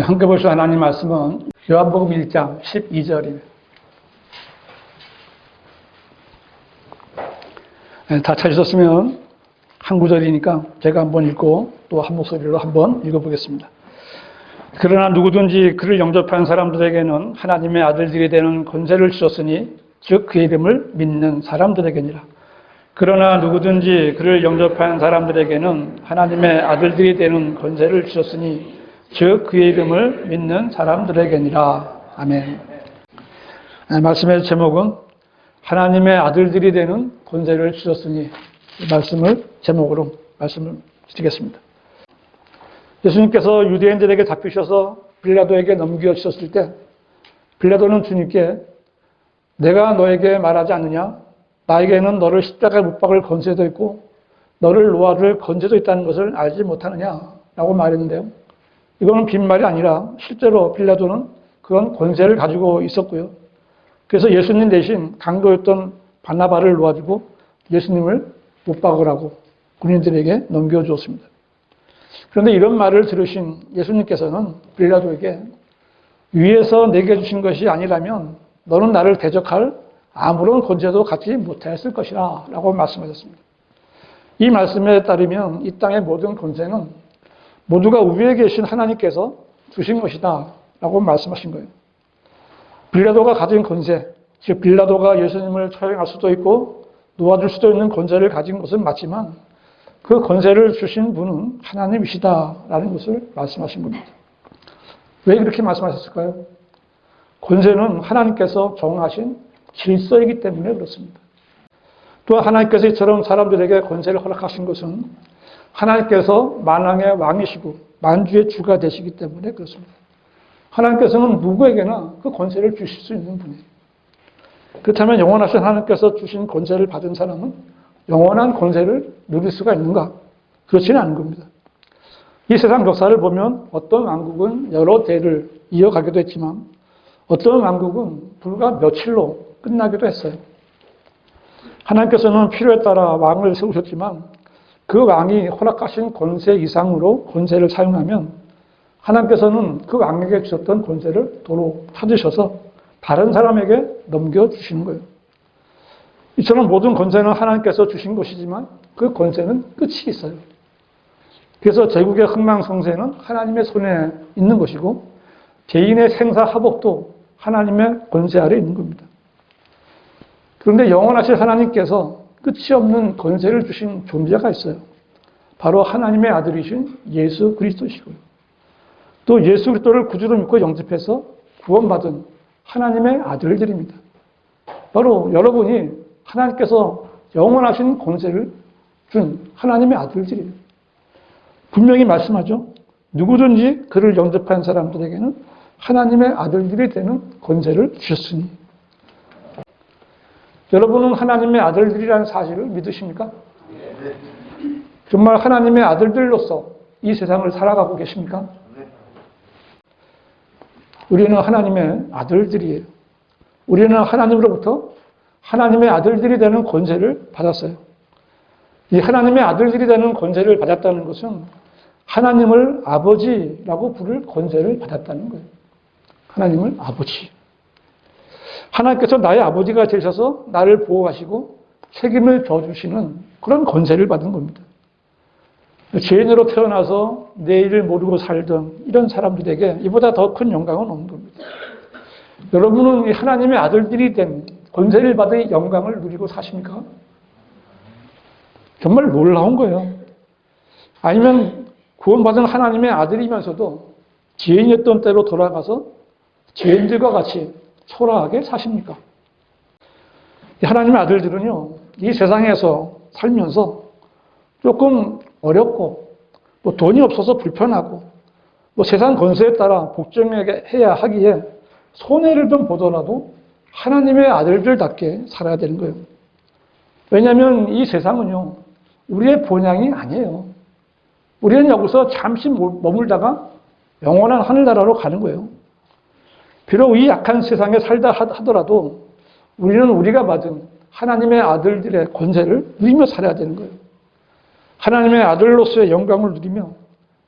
함께 보실 하나님 말씀은 요한복음 1장 12절입니다. 다 찾으셨으면 한 구절이니까 제가 한번 읽고 또 한 목소리로 한번 읽어보겠습니다. 그러나 누구든지 그를 영접한 사람들에게는 하나님의 아들들이 되는 권세를 주셨으니 즉 그의 이름을 믿는 사람들에게니라. 그러나 누구든지 그를 영접한 사람들에게는 하나님의 아들들이 되는 권세를 주셨으니 즉 그의 이름을 믿는 사람들에게니라. 아멘. 말씀의 제목은 하나님의 아들들이 되는 권세를 주셨으니 이 말씀을 제목으로 말씀을 드리겠습니다. 예수님께서 유대인들에게 잡히셔서 빌라도에게 넘겨주셨을 때 빌라도는 주님께 내가 너에게 말하지 않느냐? 나에게는 너를 십자가에 못 박을 권세도 있고 너를 놓아줄 권세도 있다는 것을 알지 못하느냐? 라고 말했는데요. 이거는 빈말이 아니라 실제로 빌라도는 그런 권세를 가지고 있었고요. 그래서 예수님 대신 강도였던 바나바를 놓아주고 예수님을 못 박으라고 군인들에게 넘겨주었습니다. 그런데 이런 말을 들으신 예수님께서는 빌라도에게 위에서 내게 주신 것이 아니라면 너는 나를 대적할 아무런 권세도 갖지 못했을 것이라 라고 말씀하셨습니다. 이 말씀에 따르면 이 땅의 모든 권세는 모두가 위에 계신 하나님께서 주신 것이다 라고 말씀하신 거예요. 빌라도가 가진 권세, 즉 빌라도가 예수님을 처형할 수도 있고 놓아줄 수도 있는 권세를 가진 것은 맞지만 그 권세를 주신 분은 하나님이시다라는 것을 말씀하신 겁니다. 왜 그렇게 말씀하셨을까요? 권세는 하나님께서 정하신 질서이기 때문에 그렇습니다. 또 하나님께서 이처럼 사람들에게 권세를 허락하신 것은 하나님께서 만왕의 왕이시고 만주의 주가 되시기 때문에 그렇습니다. 하나님께서는 누구에게나 그 권세를 주실 수 있는 분이에요. 그렇다면 영원하신 하나님께서 주신 권세를 받은 사람은 영원한 권세를 누릴 수가 있는가? 그렇지는 않은 겁니다. 이 세상 역사를 보면 어떤 왕국은 여러 대를 이어가기도 했지만 어떤 왕국은 불과 며칠로 끝나기도 했어요. 하나님께서는 필요에 따라 왕을 세우셨지만 그 왕이 허락하신 권세 이상으로 권세를 사용하면 하나님께서는 그 왕에게 주셨던 권세를 도로 찾으셔서 다른 사람에게 넘겨주시는 거예요. 이처럼 모든 권세는 하나님께서 주신 것이지만 그 권세는 끝이 있어요. 그래서 제국의 흥망성쇠는 하나님의 손에 있는 것이고 개인의 생사화복도 하나님의 권세 아래 있는 겁니다. 그런데 영원하신 하나님께서 끝이 없는 권세를 주신 존재가 있어요. 바로 하나님의 아들이신 예수 그리스도시고요. 또 예수 그리스도를 구주로 믿고 영접해서 구원받은 하나님의 아들들입니다. 바로 여러분이 하나님께서 영원하신 권세를 준 하나님의 아들들이에요. 분명히 말씀하죠. 누구든지 그를 영접한 사람들에게는 하나님의 아들들이 되는 권세를 주셨으니. 여러분은 하나님의 아들들이라는 사실을 믿으십니까? 정말 하나님의 아들들로서 이 세상을 살아가고 계십니까? 우리는 하나님의 아들들이에요. 우리는 하나님으로부터 하나님의 아들들이 되는 권세를 받았어요. 이 하나님의 아들들이 되는 권세를 받았다는 것은 하나님을 아버지라고 부를 권세를 받았다는 거예요. 하나님을 아버지. 하나님께서 나의 아버지가 되셔서 나를 보호하시고 책임을 져주시는 그런 권세를 받은 겁니다. 죄인으로 태어나서 내일을 모르고 살던 이런 사람들에게 이보다 더 큰 영광은 없는 겁니다. 여러분은 하나님의 아들들이 된 권세를 받은 영광을 누리고 사십니까? 정말 놀라운 거예요. 아니면 구원받은 하나님의 아들이면서도 죄인이었던 때로 돌아가서 죄인들과 같이 초라하게 사십니까? 하나님의 아들들은요, 이 세상에서 살면서 조금 어렵고, 뭐 돈이 없어서 불편하고, 뭐 세상 권세에 따라 복종해야 하기에 손해를 좀 보더라도 하나님의 아들들답게 살아야 되는 거예요. 왜냐하면 이 세상은요, 우리의 본향이 아니에요. 우리는 여기서 잠시 머물다가 영원한 하늘나라로 가는 거예요. 비록 이 약한 세상에 살다 하더라도 우리는 우리가 받은 하나님의 아들들의 권세를 누리며 살아야 되는 거예요. 하나님의 아들로서의 영광을 누리며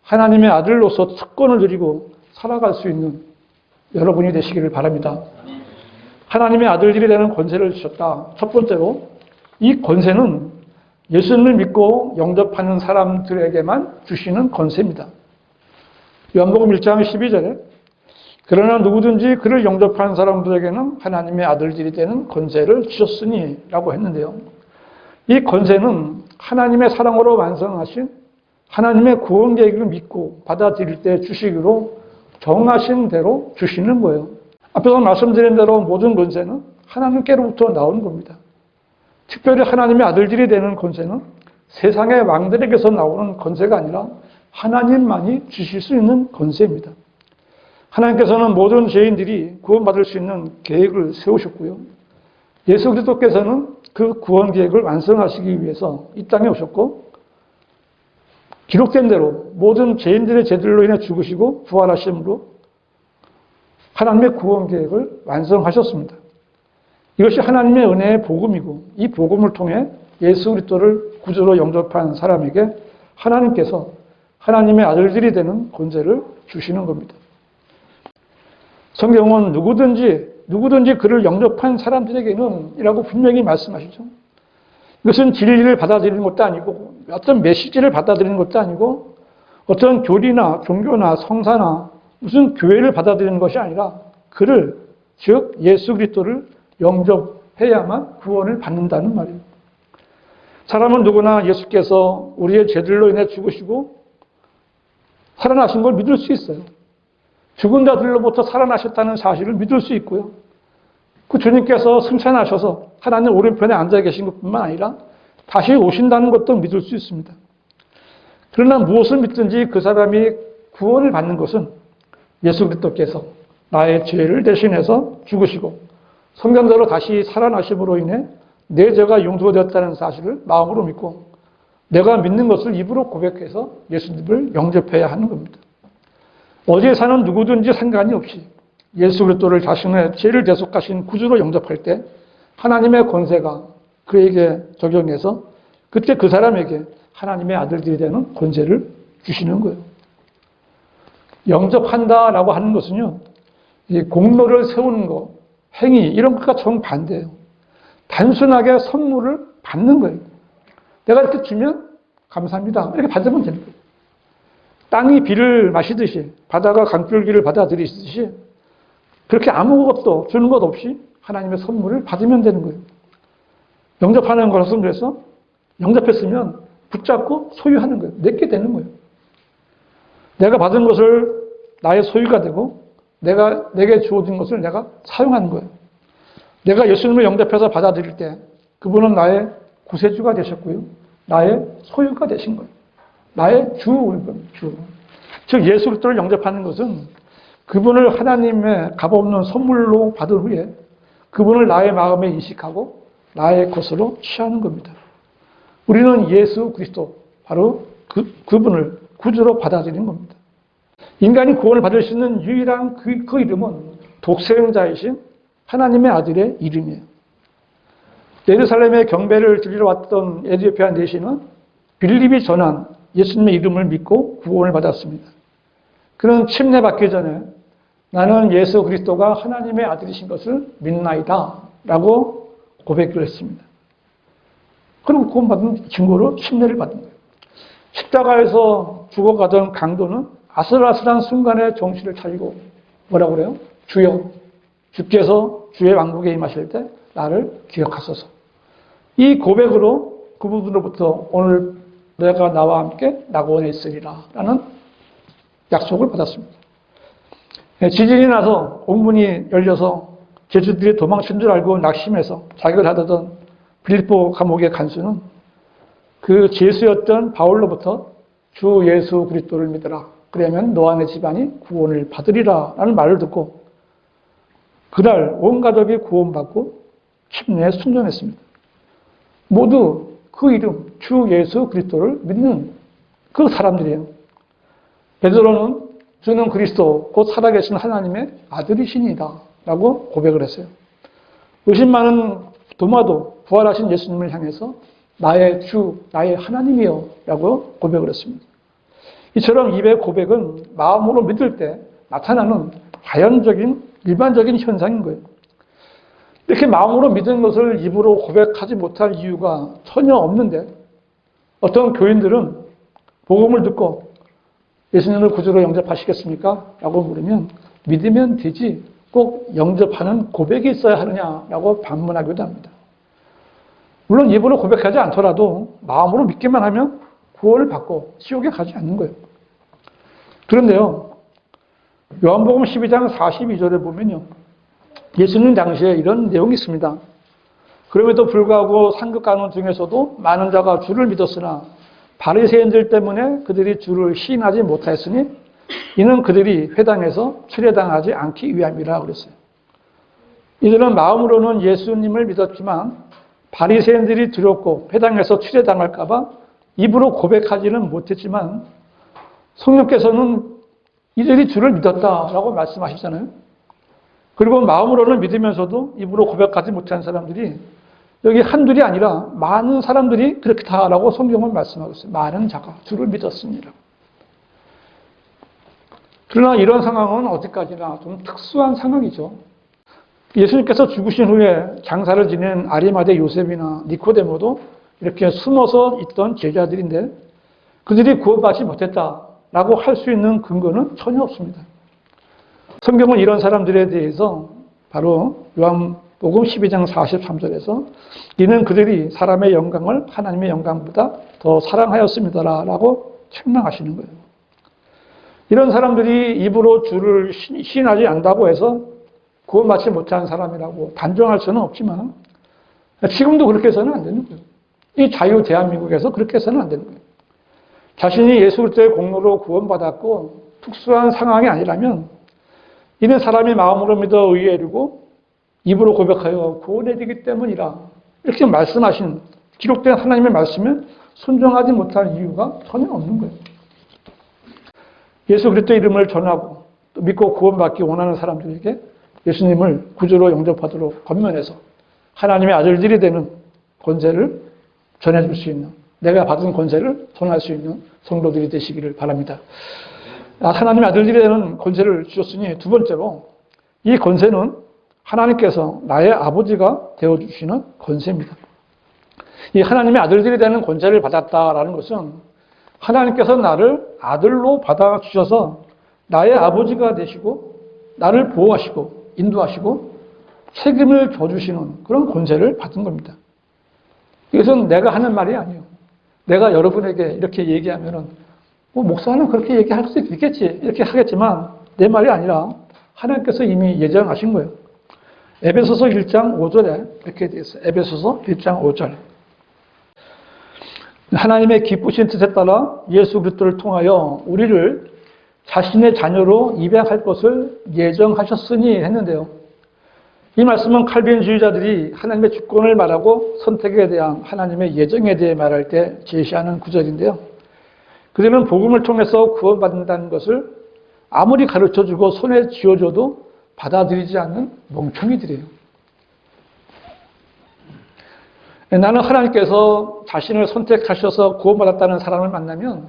하나님의 아들로서 특권을 누리고 살아갈 수 있는 여러분이 되시기를 바랍니다. 하나님의 아들들이 되는 권세를 주셨다. 첫 번째로 이 권세는 예수님을 믿고 영접하는 사람들에게만 주시는 권세입니다. 요한복음 1장 12절에 그러나 누구든지 그를 영접하는 사람들에게는 하나님의 아들들이 되는 권세를 주셨으니 라고 했는데요. 이 권세는 하나님의 사랑으로 완성하신 하나님의 구원 계획을 믿고 받아들일 때 주시기로 정하신 대로 주시는 거예요. 앞에서 말씀드린 대로 모든 권세는 하나님께로부터 나온 겁니다. 특별히 하나님의 아들들이 되는 권세는 세상의 왕들에게서 나오는 권세가 아니라 하나님만이 주실 수 있는 권세입니다. 하나님께서는 모든 죄인들이 구원받을 수 있는 계획을 세우셨고요. 예수 그리스도께서는 그 구원 계획을 완성하시기 위해서 이 땅에 오셨고 기록된 대로 모든 죄인들의 죄들로 인해 죽으시고 부활하심으로 하나님의 구원 계획을 완성하셨습니다. 이것이 하나님의 은혜의 복음이고 이 복음을 통해 예수 그리스도를 구주로 영접한 사람에게 하나님께서 하나님의 아들들이 되는 권세를 주시는 겁니다. 성경은 누구든지 그를 영접한 사람들에게는 이라고 분명히 말씀하시죠. 이것은 진리를 받아들이는 것도 아니고 어떤 메시지를 받아들이는 것도 아니고 어떤 교리나 종교나 성사나 무슨 교회를 받아들이는 것이 아니라 그를 즉 예수 그리스도를 영접해야만 구원을 받는다는 말이에요. 사람은 누구나 예수께서 우리의 죄들로 인해 죽으시고 살아나신 걸 믿을 수 있어요. 죽은 자들로부터 살아나셨다는 사실을 믿을 수 있고요. 그 주님께서 승천하셔서 하나님 오른편에 앉아 계신 것뿐만 아니라 다시 오신다는 것도 믿을 수 있습니다. 그러나 무엇을 믿든지 그 사람이 구원을 받는 것은 예수 그리스도께서 나의 죄를 대신해서 죽으시고 성경대로 다시 살아나심으로 인해 내 죄가 용서되었다는 사실을 마음으로 믿고 내가 믿는 것을 입으로 고백해서 예수님을 영접해야 하는 겁니다. 어디에 사는 누구든지 상관이 없이 예수 그리스도를 자신의 죄를 대속하신 구주로 영접할 때 하나님의 권세가 그에게 적용해서 그때 그 사람에게 하나님의 아들들이 되는 권세를 주시는 거예요. 영접한다라고 하는 것은요, 이 공로를 세우는 것, 행위 이런 것과 정반대예요. 단순하게 선물을 받는 거예요. 내가 이렇게 주면 감사합니다. 이렇게 받으면 되는 거예요. 땅이 비를 마시듯이 바다가 강줄기를 받아들이듯이 그렇게 아무것도 주는 것 없이 하나님의 선물을 받으면 되는 거예요. 영접하는 것은 그래서 영접했으면 붙잡고 소유하는 거예요. 내게 되는 거예요. 내가 받은 것을 나의 소유가 되고 내게 주어진 것을 내가 사용하는 거예요. 내가 예수님을 영접해서 받아들일 때 그분은 나의 구세주가 되셨고요. 나의 소유가 되신 거예요. 나의 주. 즉 예수 그리스도를 영접하는 것은 그분을 하나님의 값없는 선물로 받은 후에 그분을 나의 마음에 인식하고 나의 것으로 취하는 겁니다. 우리는 예수 그리스도 바로 그분을 구주로 받아들이는 겁니다. 인간이 구원을 받을 수 있는 유일한 그 이름은 독생자이신 하나님의 아들의 이름이에요. 예루살렘에 경배를 드리러 왔던 에티오피아 내시는 빌립이 전한 예수님의 이름을 믿고 구원을 받았습니다. 그는 침례받기 전에 나는 예수 그리스도가 하나님의 아들이신 것을 믿나이다 라고 고백을 했습니다. 그리고 구원받은 증거로 침례를 받은 거예요. 십자가에서 죽어가던 강도는 아슬아슬한 순간에 정신을 차리고 뭐라고 그래요? 주여, 주께서 주의 왕국에 임하실 때 나를 기억하소서. 이 고백으로 그분으로부터 오늘 내가 나와 함께 낙원에 있으리라 라는 약속을 받았습니다. 지진이 나서 옥문이 열려서 제주들이 도망친 줄 알고 낙심해서 자격을 하던 빌립보 감옥의 간수는 그 죄수였던 바울로부터 주 예수 그리스도를 믿으라. 그러면 너와 내 집안이 구원을 받으리라 라는 말을 듣고 그날 온 가족이 구원받고 침례에 순종했습니다. 모두 그 이름 주 예수 그리스도를 믿는 그 사람들이에요. 베드로는 주는 그리스도 곧 살아계신 하나님의 아들이시니다 라고 고백을 했어요. 의심 많은 도마도 부활하신 예수님을 향해서 나의 주, 나의 하나님이여 라고 고백을 했습니다. 이처럼 입의 고백은 마음으로 믿을 때 나타나는 자연적인 일반적인 현상인 거예요. 이렇게 마음으로 믿은 것을 입으로 고백하지 못할 이유가 전혀 없는데 어떤 교인들은 복음을 듣고 예수님을 구주로 영접하시겠습니까? 라고 물으면 믿으면 되지 꼭 영접하는 고백이 있어야 하느냐라고 반문하기도 합니다. 물론 입으로 고백하지 않더라도 마음으로 믿기만 하면 구원을 받고 지옥에 가지 않는 거예요. 그런데요, 요한복음 12장 42절에 보면요, 예수님 당시에 이런 내용이 있습니다. 그럼에도 불구하고 상급관원 중에서도 많은 자가 주를 믿었으나 바리새인들 때문에 그들이 주를 시인하지 못하였으니 이는 그들이 회당에서 출애당하지 않기 위함이라 그랬어요. 이들은 마음으로는 예수님을 믿었지만 바리새인들이 두렵고 회당에서 출애당할까 봐 입으로 고백하지는 못했지만 성령께서는 이들이 주를 믿었다라고 말씀하시잖아요. 그리고 마음으로는 믿으면서도 입으로 고백하지 못한 사람들이 여기 한둘이 아니라 많은 사람들이 그렇다라고 성경은 말씀하고 있어요. 많은 자가 주를 믿었습니다. 그러나 이런 상황은 어디까지나 좀 특수한 상황이죠. 예수님께서 죽으신 후에 장사를 지낸 아리마대 요셉이나 니코데모도 이렇게 숨어서 있던 제자들인데 그들이 구원받지 못했다라고 할 수 있는 근거는 전혀 없습니다. 성경은 이런 사람들에 대해서 바로 요한복음 12장 43절에서 이는 그들이 사람의 영광을 하나님의 영광보다 더 사랑하였습니다라고 책망하시는 거예요. 이런 사람들이 입으로 주를 시인하지 않는다고 해서 구원받지 못한 사람이라고 단정할 수는 없지만 지금도 그렇게 해서는 안 되는 거예요. 이 자유 대한민국에서 그렇게 해서는 안 되는 거예요. 자신이 예수 그리스도의 공로로 구원받았고 특수한 상황이 아니라면 이는 사람이 마음으로 믿어 의에 이르고 입으로 고백하여 구원에 되기 때문이라 이렇게 말씀하신 기록된 하나님의 말씀에 순종하지 못할 이유가 전혀 없는 거예요. 예수 그리스도의 이름을 전하고 또 믿고 구원받기 원하는 사람들에게 예수님을 구주로 영접하도록 권면해서 하나님의 아들들이 되는 권세를 전해줄 수 있는, 내가 받은 권세를 전할 수 있는 성도들이 되시기를 바랍니다. 하나님의 아들들이 되는 권세를 주셨으니 두 번째로 이 권세는 하나님께서 나의 아버지가 되어주시는 권세입니다. 이 하나님의 아들들이 되는 권세를 받았다라는 것은 하나님께서 나를 아들로 받아주셔서 나의 아버지가 되시고 나를 보호하시고 인도하시고 책임을 져주시는 그런 권세를 받은 겁니다. 이것은 내가 하는 말이 아니에요. 내가 여러분에게 이렇게 얘기하면은 목사는 그렇게 얘기할 수 있겠지 이렇게 하겠지만 내 말이 아니라 하나님께서 이미 예정하신 거예요. 에베소서 1장 5절에 이렇게 되어 있어요. 에베소서 1장 5절. 하나님의 기쁘신 뜻에 따라 예수 그리스도를 통하여 우리를 자신의 자녀로 입양할 것을 예정하셨으니 했는데요. 이 말씀은 칼빈주의자들이 하나님의 주권을 말하고 선택에 대한 하나님의 예정에 대해 말할 때 제시하는 구절인데요. 그들은 복음을 통해서 구원받는다는 것을 아무리 가르쳐주고 손에 쥐어줘도 받아들이지 않는 멍청이들이에요. 나는 하나님께서 자신을 선택하셔서 구원받았다는 사람을 만나면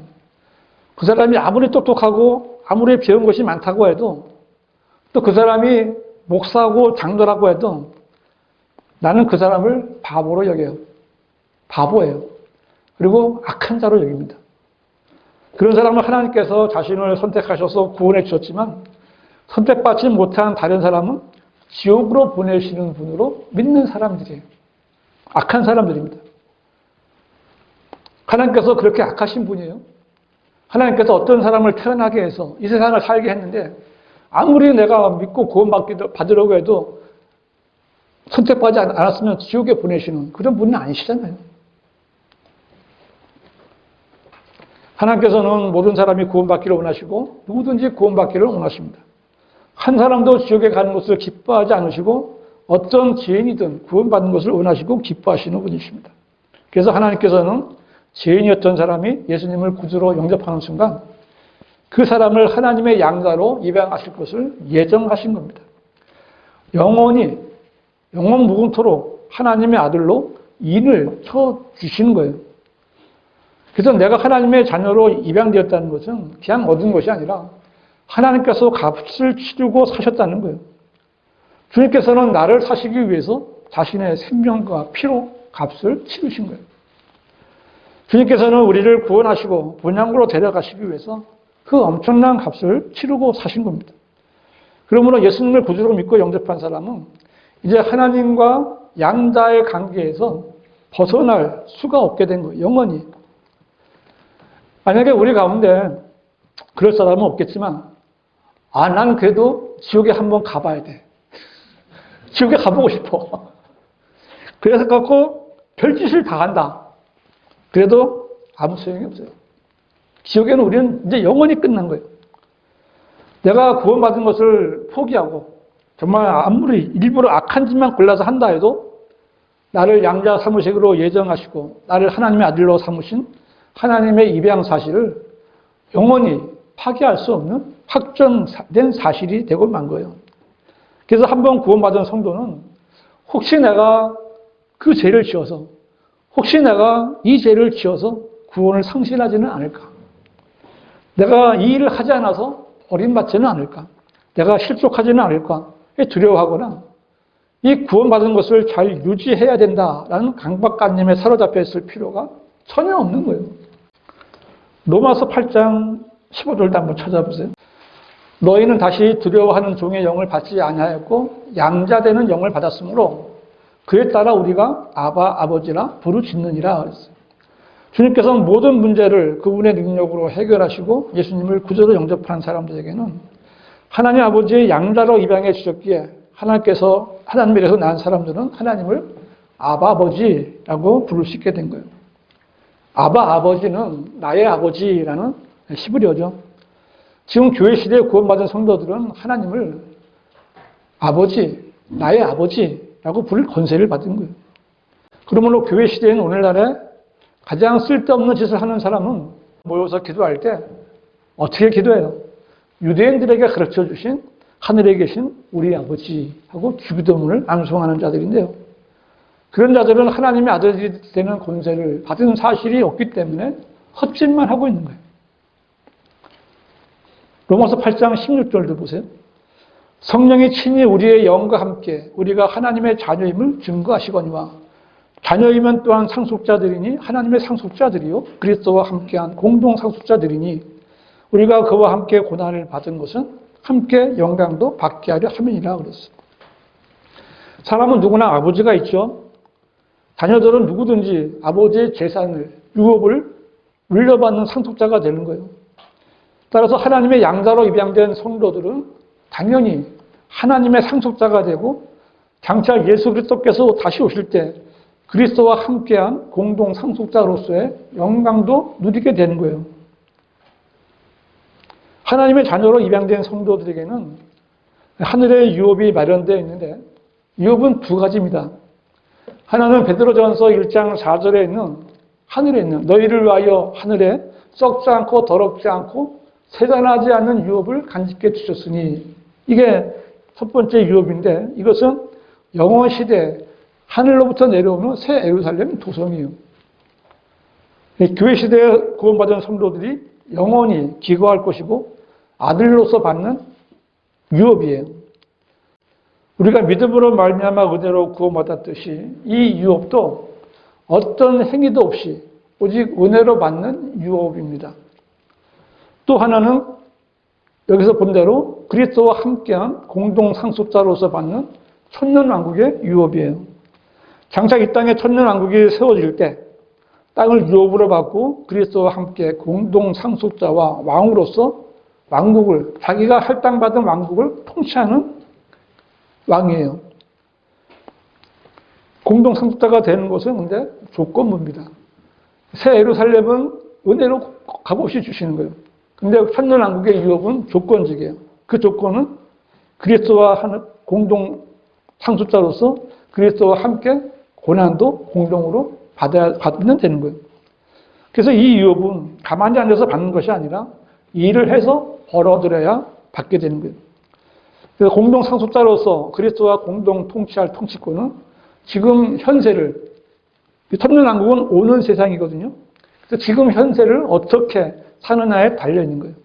그 사람이 아무리 똑똑하고 아무리 배운 것이 많다고 해도 또 그 사람이 목사고 장로라고 해도 나는 그 사람을 바보로 여겨요. 바보예요. 그리고 악한 자로 여깁니다. 그런 사람을 하나님께서 자신을 선택하셔서 구원해 주셨지만 선택받지 못한 다른 사람은 지옥으로 보내시는 분으로 믿는 사람들이에요. 악한 사람들입니다. 하나님께서 그렇게 악하신 분이에요. 하나님께서 어떤 사람을 태어나게 해서 이 세상을 살게 했는데 아무리 내가 믿고 구원받으려고 해도 선택받지 않았으면 지옥에 보내시는 그런 분은 아니시잖아요. 하나님께서는 모든 사람이 구원받기를 원하시고 누구든지 구원받기를 원하십니다. 한 사람도 지옥에 가는 것을 기뻐하지 않으시고 어떤 죄인이든 구원받는 것을 원하시고 기뻐하시는 분이십니다. 그래서 하나님께서는 죄인이었던 사람이 예수님을 구주로 영접하는 순간 그 사람을 하나님의 양자로 입양하실 것을 예정하신 겁니다. 영원 무궁토록 하나님의 아들로 인을 쳐주시는 거예요. 그래서 내가 하나님의 자녀로 입양되었다는 것은 그냥 얻은 것이 아니라 하나님께서 값을 치르고 사셨다는 거예요. 주님께서는 나를 사시기 위해서 자신의 생명과 피로 값을 치르신 거예요. 주님께서는 우리를 구원하시고 본향으로 데려가시기 위해서 그 엄청난 값을 치르고 사신 겁니다. 그러므로 예수님을 구주로 믿고 영접한 사람은 이제 하나님과 양자의 관계에서 벗어날 수가 없게 된 거예요. 영원히. 만약에 우리 가운데 그럴 사람은 없겠지만 난 그래도 지옥에 한번 가봐야 돼. 지옥에 가보고 싶어. 그래서 갖고 별짓을 다 한다. 그래도 아무 소용이 없어요. 지옥에는 우리는 이제 영원히 끝난 거예요. 내가 구원받은 것을 포기하고 정말 아무리 일부러 악한 짓만 골라서 한다 해도 나를 양자 사무식으로 예정하시고 나를 하나님의 아들로 삼으신 하나님의 입양 사실을 영원히 파기할 수 없는 확정된 사실이 되고 만 거예요. 그래서 한번 구원받은 성도는 혹시 내가 그 죄를 지어서 혹시 내가 이 죄를 지어서 구원을 상실하지는 않을까? 내가 이 일을 하지 않아서 버림받지는 않을까? 내가 실족하지는 않을까? 두려워하거나 이 구원받은 것을 잘 유지해야 된다라는 강박관념에 사로잡혀 있을 필요가 전혀 없는 거예요. 로마서 8장 15절도 한번 찾아보세요. 너희는 다시 두려워하는 종의 영을 받지 아니하였고 양자되는 영을 받았으므로 그에 따라 우리가 아바 아버지라 부르짖느니라 그랬어요. 주님께서는 모든 문제를 그분의 능력으로 해결하시고 예수님을 구주로 영접한 사람들에게는 하나님 아버지의 양자로 입양해 주셨기에 하나님에게서 난 사람들은 하나님을 아바 아버지라고 부를 수 있게 된 거예요. 아바 아버지는 나의 아버지라는 히브리어죠. 지금 교회 시대에 구원받은 성도들은 하나님을 아버지, 나의 아버지라고 부를 권세를 받은 거예요. 그러므로 교회 시대에는 오늘날에 가장 쓸데없는 짓을 하는 사람은 모여서 기도할 때 어떻게 기도해요? 유대인들에게 가르쳐 주신 하늘에 계신 우리 아버지하고 주기도문을 암송하는 자들인데요. 그런 자들은 하나님의 아들이 되는 권세를 받은 사실이 없기 때문에 헛짓만 하고 있는 거예요. 로마서 8장 16절도 보세요. 성령이 친히 우리의 영과 함께 우리가 하나님의 자녀임을 증거하시거니와 자녀이면 또한 상속자들이니 하나님의 상속자들이요 그리스도와 함께한 공동 상속자들이니 우리가 그와 함께 고난을 받은 것은 함께 영광도 받게 하려 함이니라 그랬어요. 사람은 누구나 아버지가 있죠. 자녀들은 누구든지 아버지의 재산을, 유업을 물려받는 상속자가 되는 거예요. 따라서 하나님의 양자로 입양된 성도들은 당연히 하나님의 상속자가 되고 장차 예수 그리스도께서 다시 오실 때 그리스도와 함께한 공동 상속자로서의 영광도 누리게 되는 거예요. 하나님의 자녀로 입양된 성도들에게는 하늘의 유업이 마련되어 있는데 유업은 두 가지입니다. 하나는 베드로전서 1장 4절에 있는 하늘에 있는 너희를 위하여 하늘에 썩지 않고 더럽지 않고 세단하지 않는 유업을 간직해 주셨으니 이게 첫 번째 유업인데 이것은 영원 시대 하늘로부터 내려오는 새 예루살렘 도성이에요. 교회 시대에 구원받은 성도들이 영원히 기거할 것이고 아들로서 받는 유업이에요. 우리가 믿음으로 말미암아 은혜로 구원받았듯이 이 유업도 어떤 행위도 없이 오직 은혜로 받는 유업입니다. 또 하나는 여기서 본 대로 그리스도와 함께한 공동 상속자로서 받는 천년왕국의 유업이에요. 장차 이 땅에 천년왕국이 세워질 때 땅을 유업으로 받고 그리스도와 함께 공동 상속자와 왕으로서 왕국을 자기가 할당받은 왕국을 통치하는 왕이에요. 공동 상속자가 되는 것은 근데 조건부입니다. 새 예루살렘은 은혜로 값없이 주시는 거예요. 근데 천년왕국의 유업은 조건적이에요. 그 조건은 그리스도와 하는 공동 상속자로서 그리스도와 함께 고난도 공동으로 받으면 되는 거예요. 그래서 이 유업은 가만히 앉아서 받는 것이 아니라 일을 해서 벌어들여야 받게 되는 거예요. 그래서 공동 상속자로서 그리스도와 공동 통치할 통치권은 지금 현세를, 천년왕국은 오는 세상이거든요. 그래서 지금 현세를 어떻게 사느냐에 달려 있는 거예요.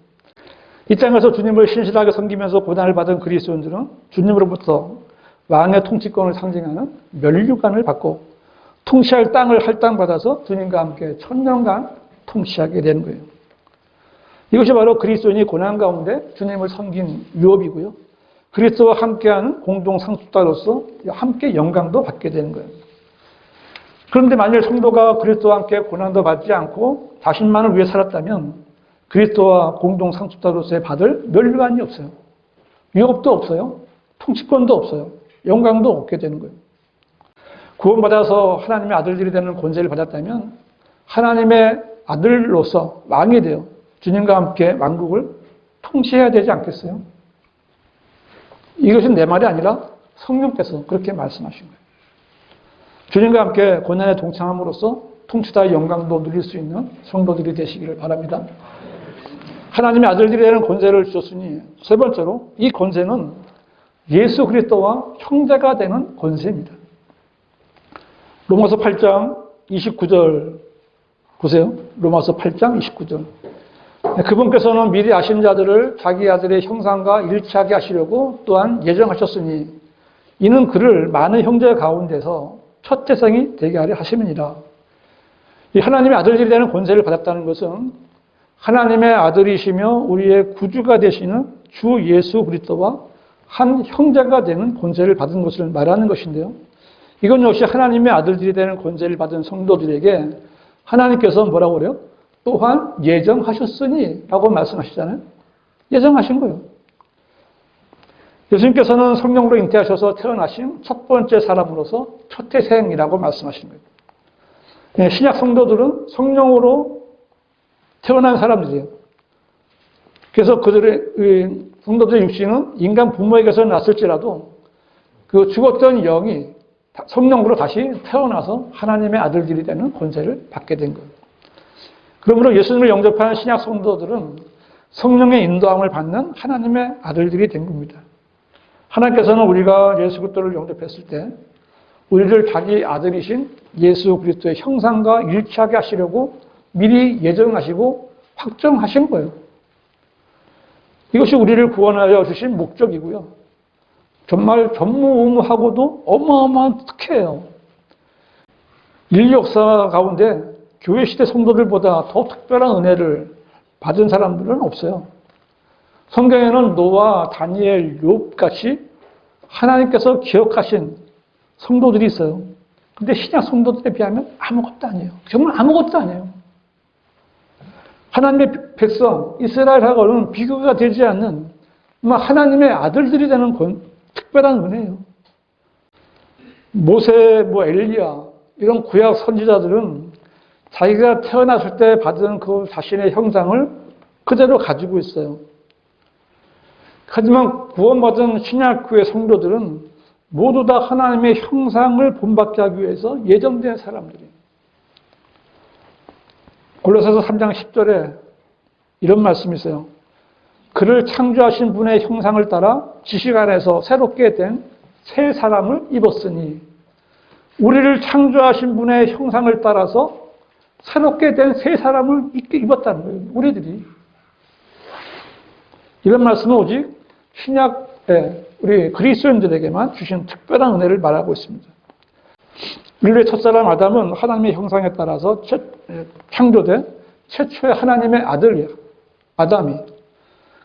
이 땅에서 주님을 신실하게 섬기면서 고난을 받은 그리스도인들은 주님으로부터 왕의 통치권을 상징하는 면류관을 받고 통치할 땅을 할당받아서 주님과 함께 천년간 통치하게 되는 거예요. 이것이 바로 그리스도인이 고난 가운데 주님을 섬긴 유업이고요. 그리스도와 함께하는 공동 상속자로서 함께 영광도 받게 되는 거예요. 그런데 만일 성도가 그리스도와 함께 고난도 받지 않고 자신만을 위해 살았다면 그리스도와 공동 상속자로서의 받을 면류관이 없어요. 유업도 없어요. 통치권도 없어요. 영광도 없게 되는 거예요. 구원받아서 하나님의 아들들이 되는 권세를 받았다면 하나님의 아들로서 왕이 되어 주님과 함께 왕국을 통치해야 되지 않겠어요? 이것은 내 말이 아니라 성령께서 그렇게 말씀하신 거예요. 주님과 함께 고난에 동참함으로써 통치자의 영광도 누릴 수 있는 성도들이 되시기를 바랍니다. 하나님의 아들들이 되는 권세를 주셨으니 세 번째로 이 권세는 예수 그리스도와 형제가 되는 권세입니다. 로마서 8장 29절 보세요. 로마서 8장 29절. 그분께서는 미리 아신 자들을 자기 아들의 형상과 일치하게 하시려고 또한 예정하셨으니 이는 그를 많은 형제 가운데서 첫 태생이 되게 하려 하심이니라. 이 하나님의 아들들이 되는 권세를 받았다는 것은 하나님의 아들이시며 우리의 구주가 되시는 주 예수 그리스도와 한 형제가 되는 권세를 받은 것을 말하는 것인데요. 이건 역시 하나님의 아들들이 되는 권세를 받은 성도들에게 하나님께서 뭐라고 그래요? 또한 예정하셨으니 라고 말씀하시잖아요. 예정하신 거예요. 예수님께서는 성령으로 잉태하셔서 태어나신 첫 번째 사람으로서 첫 태생이라고 말씀하신 거예요. 신약 성도들은 성령으로 태어난 사람들이에요. 그래서 그들의 성도들의 육신은 인간 부모에게서 났을지라도 그 죽었던 영이 성령으로 다시 태어나서 하나님의 아들들이 되는 권세를 받게 된 거예요. 그러므로 예수님을 영접한 신약 성도들은 성령의 인도함을 받는 하나님의 아들들이 된 겁니다. 하나님께서는 우리가 예수 그리스도를 영접했을 때 우리를 자기 아들이신 예수 그리스도의 형상과 일치하게 하시려고 미리 예정하시고 확정하신 거예요. 이것이 우리를 구원하여 주신 목적이고요. 정말 전무후무하고도 어마어마한 특혜예요. 인류 역사 가운데 교회 시대 성도들보다 더 특별한 은혜를 받은 사람들은 없어요. 성경에는 노아, 다니엘, 욥 같이 하나님께서 기억하신 성도들이 있어요. 근데 신약 성도들에 비하면 아무것도 아니에요. 정말 아무것도 아니에요. 하나님의 백성, 이스라엘하고는 비교가 되지 않는 하나님의 아들들이 되는 특별한 은혜예요. 모세, 엘리야 이런 구약 선지자들은 자기가 태어났을 때 받은 그 자신의 형상을 그대로 가지고 있어요. 하지만 구원받은 신약교회 성도들은 모두 다 하나님의 형상을 본받게 하기 위해서 예정된 사람들이에요. 골로새서 3장 10절에 이런 말씀이 있어요. 그를 창조하신 분의 형상을 따라 지식 안에서 새롭게 된 새 사람을 입었으니 우리를 창조하신 분의 형상을 따라서 새롭게 된 새 사람을 입었다는 거예요. 우리들이. 이런 말씀은 오직 신약의 우리 그리스도인들에게만 주신 특별한 은혜를 말하고 있습니다. 인류의 첫사람 아담은 하나님의 형상에 따라서 창조된 최초의 하나님의 아들이에요. 아담이.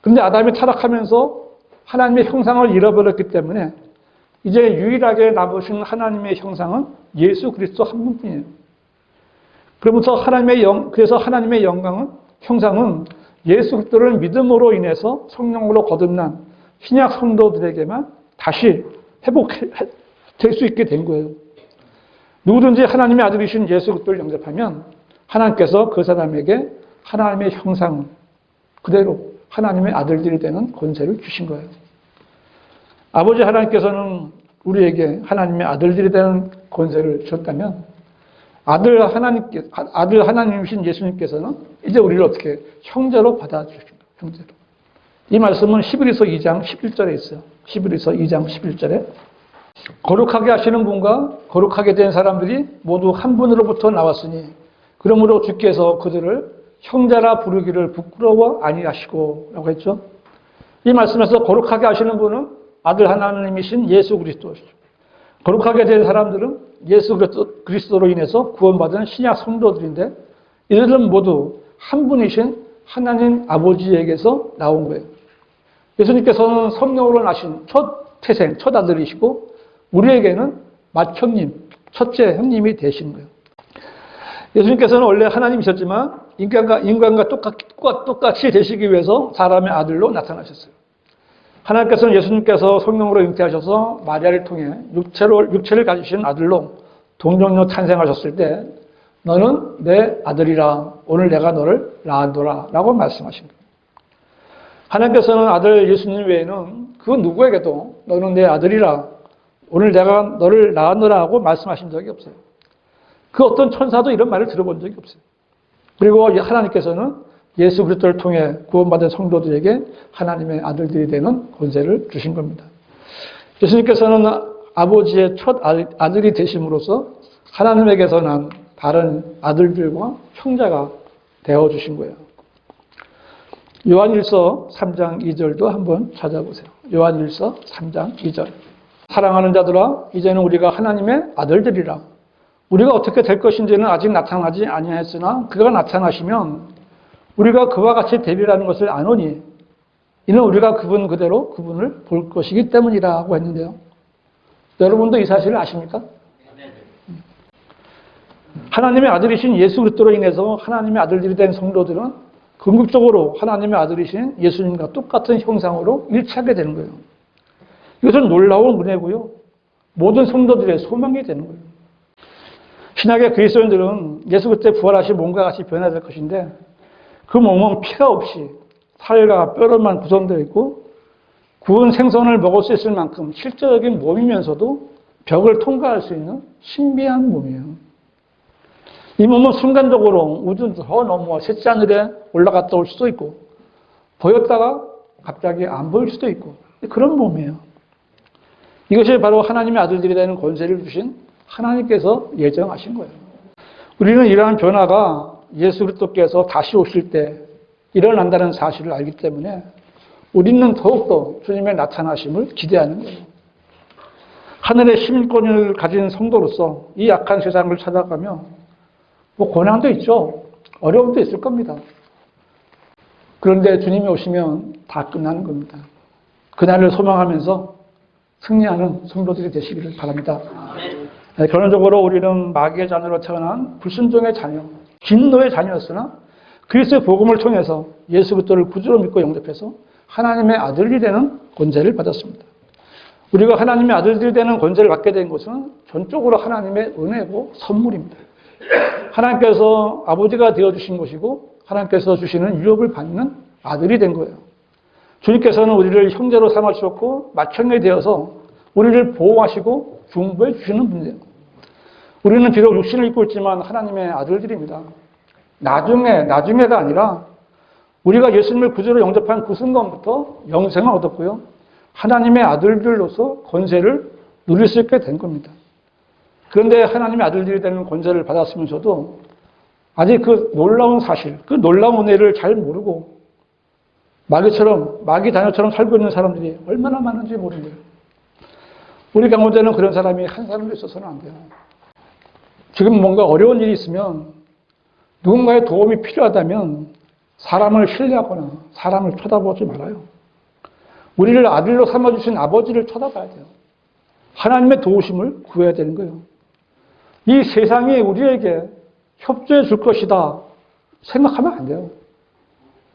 그런데 아담이 타락하면서 하나님의 형상을 잃어버렸기 때문에 이제 유일하게 남으신 하나님의 형상은 예수 그리스도 한 분뿐이에요. 그래서 하나님의 형상은 예수 그리스도를 믿음으로 인해서 성령으로 거듭난 신약 성도들에게만 다시 회복될 수 있게 된 거예요. 누구든지 하나님의 아들이신 예수 그리스도를 영접하면 하나님께서 그 사람에게 하나님의 형상을 그대로 하나님의 아들들이 되는 권세를 주신 거예요. 아버지 하나님께서는 우리에게 하나님의 아들들이 되는 권세를 주셨다면 아들 하나님이신 예수님께서는 이제 우리를 어떻게 형제로 받아주십니다. 형제로. 이 말씀은 히브리서 2장 11절에 있어요. 히브리서 2장 11절에 거룩하게 하시는 분과 거룩하게 된 사람들이 모두 한 분으로부터 나왔으니 그러므로 주께서 그들을 형제라 부르기를 부끄러워 아니하시고 라고 했죠. 이 말씀에서 거룩하게 하시는 분은 아들 하나님이신 예수 그리스도시죠. 거룩하게 된 사람들은 예수 그리스도로 인해서 구원받은 신약 성도들인데 이들은 모두 한 분이신 하나님 아버지에게서 나온 거예요. 예수님께서는 성령으로 나신 첫 태생, 첫 아들이시고 우리에게는 맏형님, 첫째 형님이 되신 거예요. 예수님께서는 원래 하나님이셨지만 인간과 똑같이 되시기 위해서 사람의 아들로 나타나셨어요. 하나님께서는 예수님께서 성령으로 잉태하셔서 마리아를 통해 육체를 가지신 아들로 동정녀 탄생하셨을 때 너는 내 아들이라 오늘 내가 너를 낳았노라 라고 말씀하신 거예요. 하나님께서는 아들 예수님 외에는 그 누구에게도 너는 내 아들이라 오늘 내가 너를 낳았노라 하고 말씀하신 적이 없어요. 그 어떤 천사도 이런 말을 들어본 적이 없어요. 그리고 하나님께서는 예수 그리스도를 통해 구원받은 성도들에게 하나님의 아들들이 되는 권세를 주신 겁니다. 예수님께서는 아버지의 첫 아들이 되심으로써 하나님에게서 난 다른 아들들과 형제가 되어주신 거예요. 요한일서 3장 2절도 한번 찾아보세요. 요한일서 3장 2절. 사랑하는 자들아 이제는 우리가 하나님의 아들들이라. 우리가 어떻게 될 것인지는 아직 나타나지 아니하였으나 그가 나타나시면 우리가 그와 같이 되리라는 것을 아노니 이는 우리가 그분 그대로 그분을 볼 것이기 때문이라고 했는데요. 여러분도 이 사실을 아십니까? 하나님의 아들이신 예수 그리스도로 인해서 하나님의 아들들이 된 성도들은 궁극적으로 하나님의 아들이신 예수님과 똑같은 형상으로 일치하게 되는 거예요. 이것은 놀라운 은혜고요. 모든 성도들의 소망이 되는 거예요. 신약의 그리스도인들은 예수 그리스도의 부활하신 몸과 같이 변화될 것인데 그 몸은 피가 없이 살과 뼈로만 구성되어 있고 구운 생선을 먹을 수 있을 만큼 실제적인 몸이면서도 벽을 통과할 수 있는 신비한 몸이에요. 이 몸은 순간적으로 우주 저 너머 셋째 하늘에 올라갔다 올 수도 있고 보였다가 갑자기 안 보일 수도 있고 그런 몸이에요. 이것이 바로 하나님의 아들들이 되는 권세를 주신 하나님께서 예정하신 거예요. 우리는 이러한 변화가 예수 그리스도께서 다시 오실 때 일어난다는 사실을 알기 때문에 우리는 더욱더 주님의 나타나심을 기대하는 거예요. 하늘의 시민권을 가진 성도로서 이 약한 세상을 찾아가며 고난도 있죠. 어려움도 있을 겁니다. 그런데 주님이 오시면 다 끝나는 겁니다. 그날을 소망하면서 승리하는 성도들이 되시기를 바랍니다. 결론적으로 우리는 마귀의 자녀로 태어난 불순종의 자녀, 진노의 자녀였으나 그리스도의 복음을 통해서 예수 그리스도를 구주로 믿고 영접해서 하나님의 아들이 되는 권세를 받았습니다. 우리가 하나님의 아들들이 되는 권세를 받게 된 것은 전적으로 하나님의 은혜고 선물입니다. 하나님께서 아버지가 되어주신 것이고 하나님께서 주시는 유업을 받는 아들이 된 거예요. 주님께서는 우리를 형제로 삼아주셨고 맏형이 되어서 우리를 보호하시고 중보해 주시는 분이에요. 우리는 비록 육신을 입고 있지만 하나님의 아들들입니다. 나중에가 아니라 우리가 예수님을 구주로 영접한 그 순간부터 영생을 얻었고요. 하나님의 아들들로서 권세를 누릴 수 있게 된 겁니다. 그런데 하나님의 아들들이 되는 권세를 받았으면서도 아직 그 놀라운 사실, 그 놀라운 은혜를 잘 모르고 마귀 다녀처럼 살고 있는 사람들이 얼마나 많은지 모르는 거예요. 우리 가운데는 그런 사람이 한 사람도 있어서는 안 돼요. 지금 뭔가 어려운 일이 있으면 누군가의 도움이 필요하다면 사람을 신뢰하거나 사람을 쳐다보지 말아요. 우리를 아들로 삼아주신 아버지를 쳐다봐야 돼요. 하나님의 도우심을 구해야 되는 거예요. 이 세상이 우리에게 협조해 줄 것이다 생각하면 안 돼요.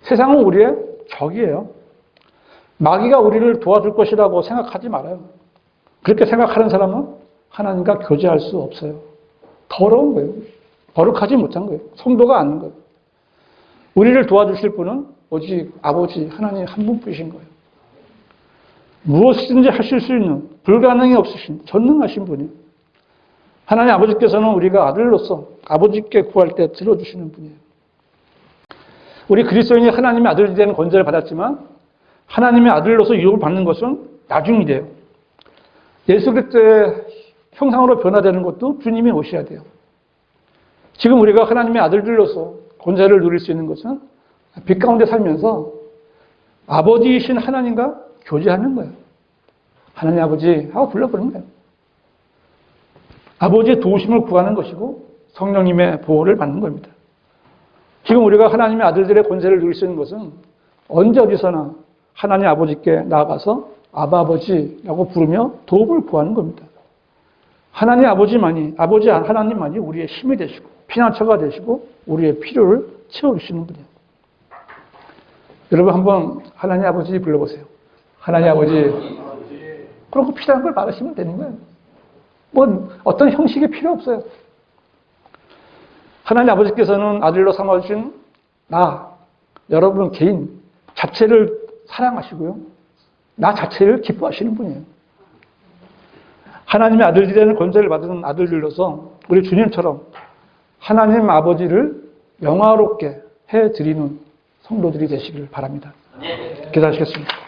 세상은 우리의 적이에요. 마귀가 우리를 도와줄 것이라고 생각하지 말아요. 그렇게 생각하는 사람은 하나님과 교제할 수 없어요. 더러운 거예요. 거룩하지 못한 거예요. 성도가 아닌 거예요. 우리를 도와주실 분은 오직 아버지 하나님 한 분뿐이신 거예요. 무엇이든지 하실 수 있는 불가능이 없으신 전능하신 분이에요. 하나님 아버지께서는 우리가 아들로서 아버지께 구할 때 들어주시는 분이에요. 우리 그리스도인이 하나님의 아들이 되는 권세를 받았지만 하나님의 아들로서 유업을 받는 것은 나중이 돼요. 예수 그리스도의 형상으로 변화되는 것도 주님이 오셔야 돼요. 지금 우리가 하나님의 아들들로서 권세를 누릴 수 있는 것은 빛 가운데 살면서 아버지이신 하나님과 교제하는 거예요. 하나님 아버지 하고 불러보는 거예요. 아버지의 도우심을 구하는 것이고 성령님의 보호를 받는 겁니다. 지금 우리가 하나님의 아들들의 권세를 누릴 수 있는 것은 언제 어디서나 하나님 아버지께 나아가서 아바 아버지라고 부르며 도움을 구하는 겁니다. 하나님 아버지만이, 아버지 하나님만이 우리의 힘이 되시고 피난처가 되시고 우리의 필요를 채워주시는 분이에요. 여러분 한번 하나님 아버지 불러보세요. 하나님 아버지. 그러고 필요한 걸 말하시면 되는 거예요. 뭐 어떤 형식이 필요 없어요. 하나님 아버지께서는 아들로 삼아주신 여러분 개인 자체를 사랑하시고요. 나 자체를 기뻐하시는 분이에요. 하나님의 아들들이라는 권세를 받은 아들들로서 우리 주님처럼 하나님 아버지를 영화롭게 해드리는 성도들이 되시길 바랍니다. 기도하시겠습니다.